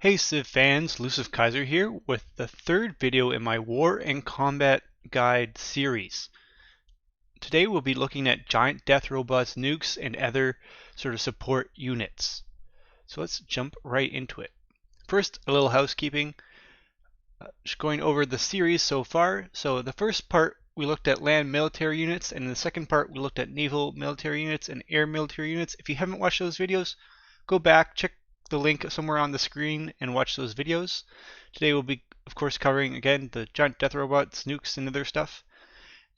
Hey Civ fans, Luciv Kaiser here with the third video in my War and Combat Guide series. Today we'll be looking at giant death robots, nukes, and other sort of support units. So let's jump right into it. First, a little housekeeping. Just going over the series so far. So the first part we looked at land military units, and in the second part we looked at naval military units and air military units. If you haven't watched those videos, go back, check the link somewhere on the screen and watch those videos. Today we'll be, of course, covering again the giant death robots, nukes, and other stuff.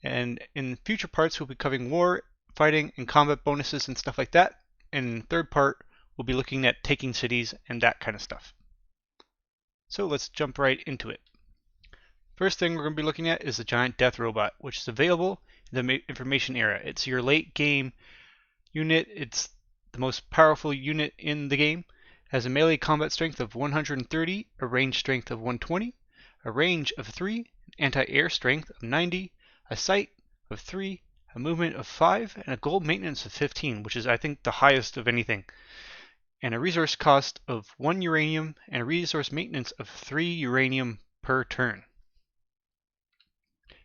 And in future parts we'll be covering war, fighting, and combat bonuses and stuff like that. And in the third part we'll be looking at taking cities and that kind of stuff. So let's jump right into it. First thing we're going to be looking at is the giant death robot, which is available in the information era. It's your late game unit. It's the most powerful unit in the game. Has a melee combat strength of 130, a range strength of 120, a range of 3, anti-air strength of 90, a sight of 3, a movement of 5, and a gold maintenance of 15, which is I think the highest of anything, and a resource cost of 1 uranium and a resource maintenance of 3 uranium per turn.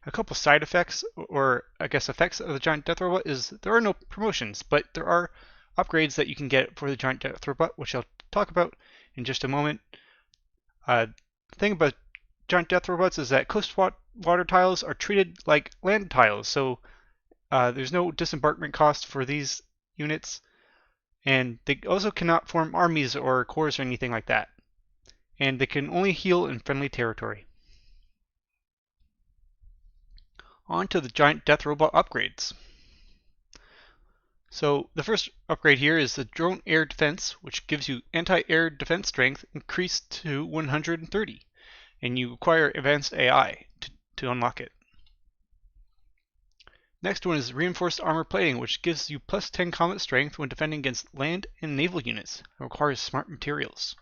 A couple side effects, or I guess effects of the giant death robot is there are no promotions, but there are upgrades that you can get for the giant death robot, which I'll talk about in just a moment. The thing about giant death robots is that coast water tiles are treated like land tiles, so there's no disembarkment cost for these units, and they also cannot form armies or corps or anything like that, and they can only heal in friendly territory. On to the giant death robot upgrades. So the first upgrade here is the drone air defense, which gives you anti-air defense strength increased to 130, and you require advanced AI to unlock it. Next one is reinforced armor plating, which gives you plus 10 combat strength when defending against land and naval units. It requires smart materials.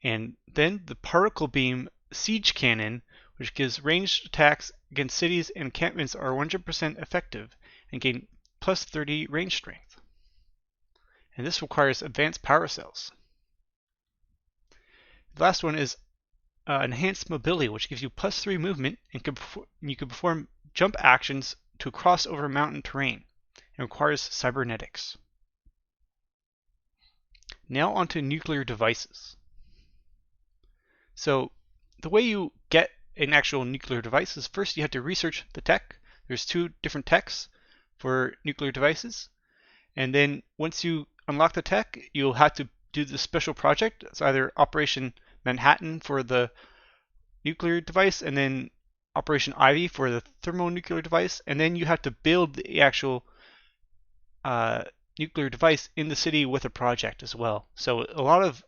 And then the particle beam siege cannon, which gives ranged attacks against cities and encampments are 100% effective and gain plus 30 range strength. And this requires advanced power cells. The last one is enhanced mobility, which gives you plus 3 movement and you can perform jump actions to cross over mountain terrain and requires cybernetics. Now onto nuclear devices. So the way you get an actual nuclear device is first you have to research the tech. There's 2 different techs for nuclear devices, and then once you unlock the tech you'll have to do the special project. It's either Operation Manhattan for the nuclear device and then Operation Ivy for the thermonuclear device, and then you have to build the actual nuclear device in the city with a project as well. So a lot of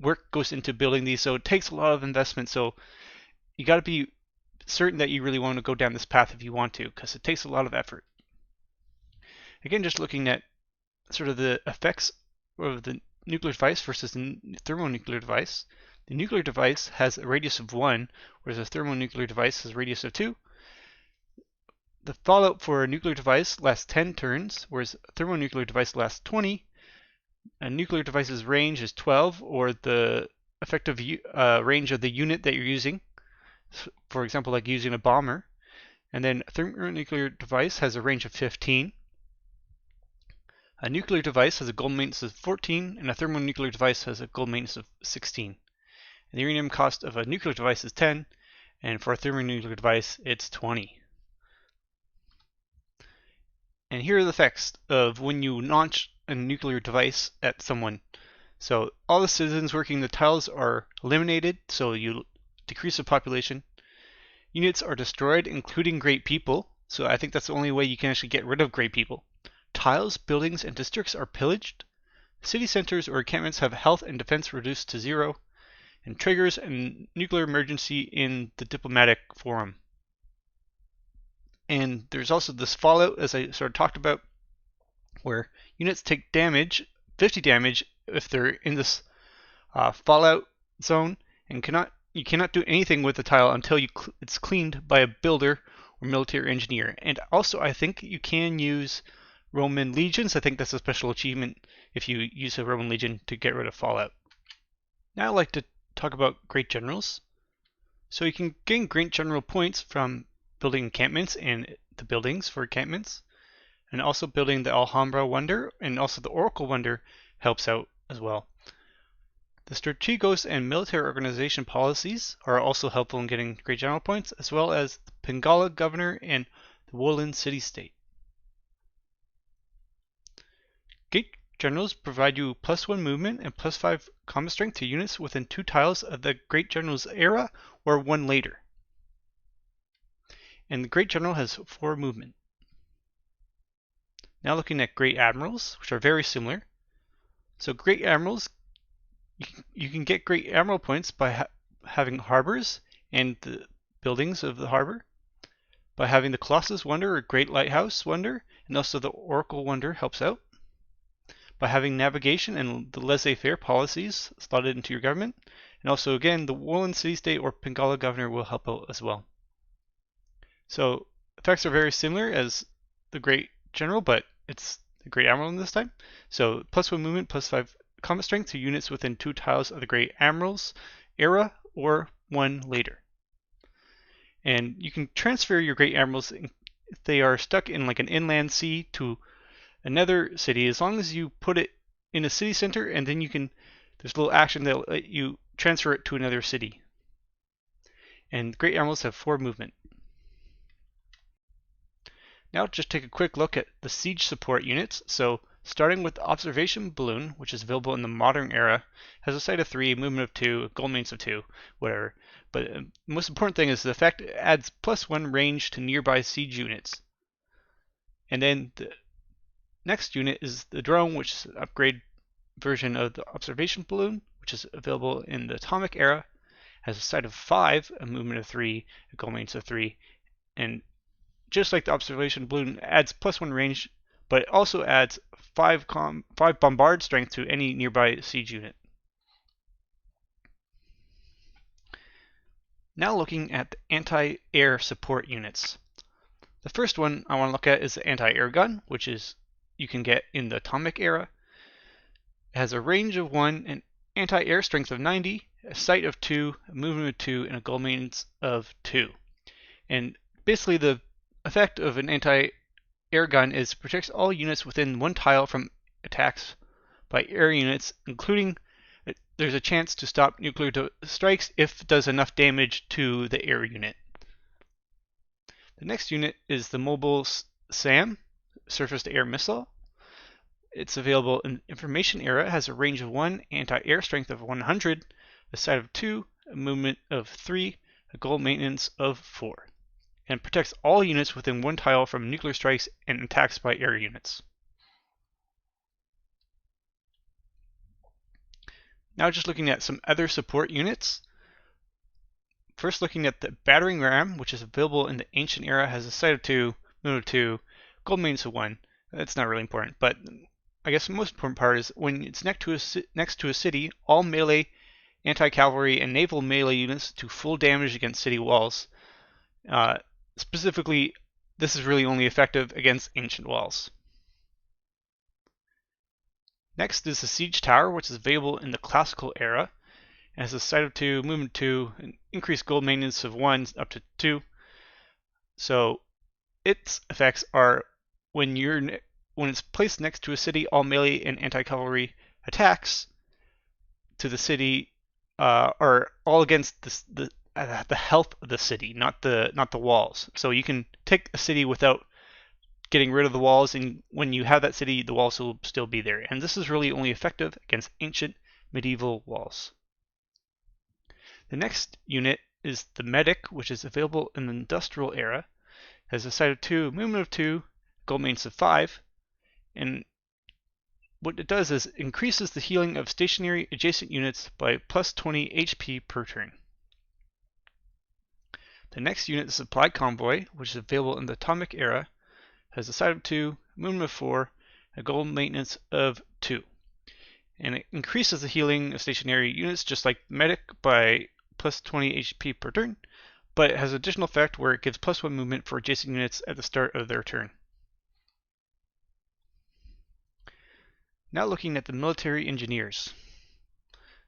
work goes into building these, so it takes a lot of investment. So you got to be certain that you really want to go down this path if you want to, because it takes a lot of effort. Again, just looking at sort of the effects of the nuclear device versus the thermonuclear device. The nuclear device has a radius of 1, whereas the thermonuclear device has a radius of 2. The fallout for a nuclear device lasts 10 turns, whereas a thermonuclear device lasts 20. A nuclear device's range is 12, or the effective range of the unit that you're using. For example, like using a bomber. And then a thermonuclear device has a range of 15. A nuclear device has a gold maintenance of 14, and a thermonuclear device has a gold maintenance of 16. And the uranium cost of a nuclear device is 10, and for a thermonuclear device it's 20. And here are the effects of when you launch a nuclear device at someone. So all the citizens working the tiles are eliminated, so you decrease the population. Units are destroyed, including great people, so I think that's the only way you can actually get rid of great people. Tiles, buildings, and districts are pillaged. City centers or encampments have health and defense reduced to 0, and triggers a nuclear emergency in the diplomatic forum. And there's also this fallout, as I sort of talked about, where units take damage, 50 damage, if they're in this fallout zone, and you cannot do anything with the tile until it's cleaned by a builder or military engineer. And also I think you can use Roman legions. I think that's a special achievement if you use a Roman legion to get rid of fallout. Now I'd like to talk about Great Generals. So you can gain Great General points from building encampments and the buildings for encampments, and also building the Alhambra Wonder, and also the Oracle Wonder helps out as well. The Strategos and military organization policies are also helpful in getting Great General points, as well as the Pingala Governor and the Woolen City-State. Great Generals provide you +1 movement and +5 combat strength to units within 2 tiles of the Great General's era or 1 later. And the Great General has 4 movement. Now looking at Great Admirals, which are very similar. So Great Admirals, you can get Great Admiral points by having harbors and the buildings of the harbor, by having the Colossus Wonder or Great Lighthouse Wonder, and also the Oracle Wonder helps out, by having navigation and the laissez-faire policies slotted into your government, and also again the Woolen City-State or Pingala Governor will help out as well. So effects are very similar as the Great General, but it's the Great Admiral this time. So +1 movement, +5 combat strength to units within 2 tiles of the Great Admiral's era or 1 later. And you can transfer your Great Admirals if they are stuck in like an inland sea to another city, as long as you put it in a city center, and then there's a little action that'll let you transfer it to another city. And Great Admirals have 4 movement. Now just take a quick look at the siege support units. So starting with the observation balloon, which is available in the modern era, has a sight of 3, a movement of 2, a goal maintenance of 2, whatever. But the most important thing is the effect adds +1 range to nearby siege units. And then the next unit is the drone, which is an upgrade version of the observation balloon, which is available in the atomic era, has a sight of 5, a movement of 3, a goal maintenance of 3, and just like the observation balloon, adds +1 range, but it also adds 5 bombard strength to any nearby siege unit. Now looking at the anti-air support units. The first one I want to look at is the anti-air gun, which is you can get in the atomic era. It has a range of 1, an anti-air strength of 90, a sight of 2, a movement of 2, and a goal maintenance of 2. And basically the effect of an anti-air gun is protects all units within 1 tile from attacks by air units, including there's a chance to stop nuclear strikes if it does enough damage to the air unit. The next unit is the mobile SAM, surface-to-air missile. It's available in the information era. It has a range of 1, anti-air strength of 100, a sight of 2, a movement of 3, a goal maintenance of 4. And protects all units within 1 tile from nuclear strikes and attacks by air units. Now just looking at some other support units. First looking at the battering ram, which is available in the ancient era, has a sight of 2, movement of 2, goal maintenance of 1. That's not really important, but I guess the most important part is when it's next to a city, all melee, anti-cavalry, and naval melee units do full damage against city walls. Specifically, this is really only effective against ancient walls. Next is the siege tower, which is available in the classical era. It has a sight of 2, movement 2, and increased goal maintenance of 1 up to 2. So its effects are when it's placed next to a city, all melee and anti-cavalry attacks to the city are all against the health of the city, not the walls. So you can take a city without getting rid of the walls, and when you have that city, the walls will still be there. And this is really only effective against ancient medieval walls. The next unit is the medic, which is available in the industrial era. It has a sight of 2, movement of 2, goal maintenance of 5, and what it does is increases the healing of stationary adjacent units by +20 HP per turn. The next unit is supply convoy, which is available in the atomic era, has a sight of 2, movement of 4, a goal maintenance of 2. And it increases the healing of stationary units just like medic by +20 HP per turn, but it has an additional effect where it gives +1 movement for adjacent units at the start of their turn. Now looking at the military engineers.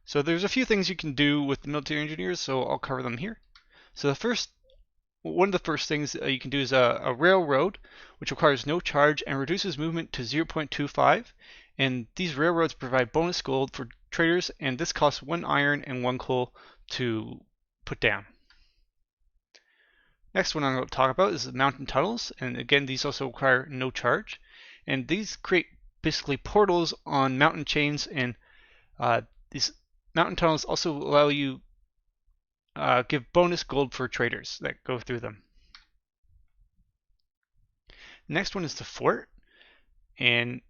So there's a few things you can do with the military engineers, so I'll cover them here. So one of the first things you can do is a railroad, which requires no charge and reduces movement to 0.25. And these railroads provide bonus gold for traders, and this costs 1 iron and 1 coal to put down. Next one I'm going to talk about is the mountain tunnels, and again these also require no charge. And these create basically portals on mountain chains, and these mountain tunnels also allow you give bonus gold for traders that go through them. Next one is the fort, and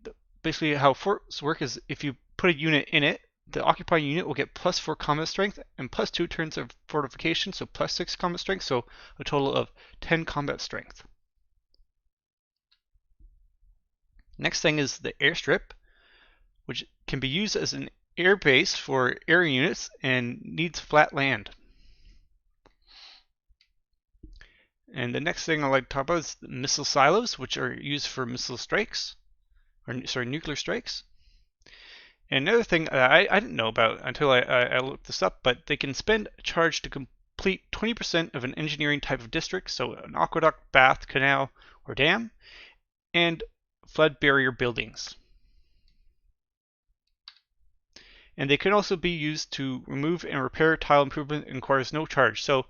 basically how forts work is if you put a unit in it, the occupying unit will get +4 combat strength and +2 turns of fortification, so +6 combat strength, so a total of 10 combat strength. Next thing is the airstrip, which can be used as an air base for air units and needs flat land. And the next thing I'd like to talk about is the missile silos, which are used for missile strikes, or sorry, nuclear strikes. And another thing I didn't know about until I looked this up, but they can spend a charge to complete 20% of an engineering type of district, so an aqueduct, bath, canal, or dam, and flood barrier buildings. And they can also be used to remove and repair tile improvement and requires no charge. So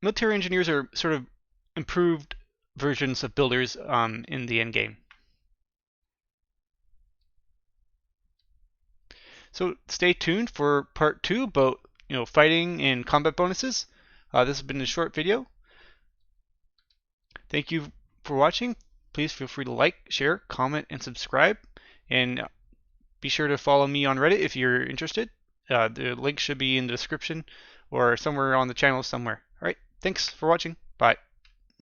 military engineers are sort of improved versions of builders in the end game. So stay tuned for part 2 about fighting and combat bonuses. This has been a short video. Thank you for watching. Please feel free to like, share, comment, and subscribe. And be sure to follow me on Reddit if you're interested. The link should be in the description or somewhere on the channel somewhere. All right, thanks for watching. Bye.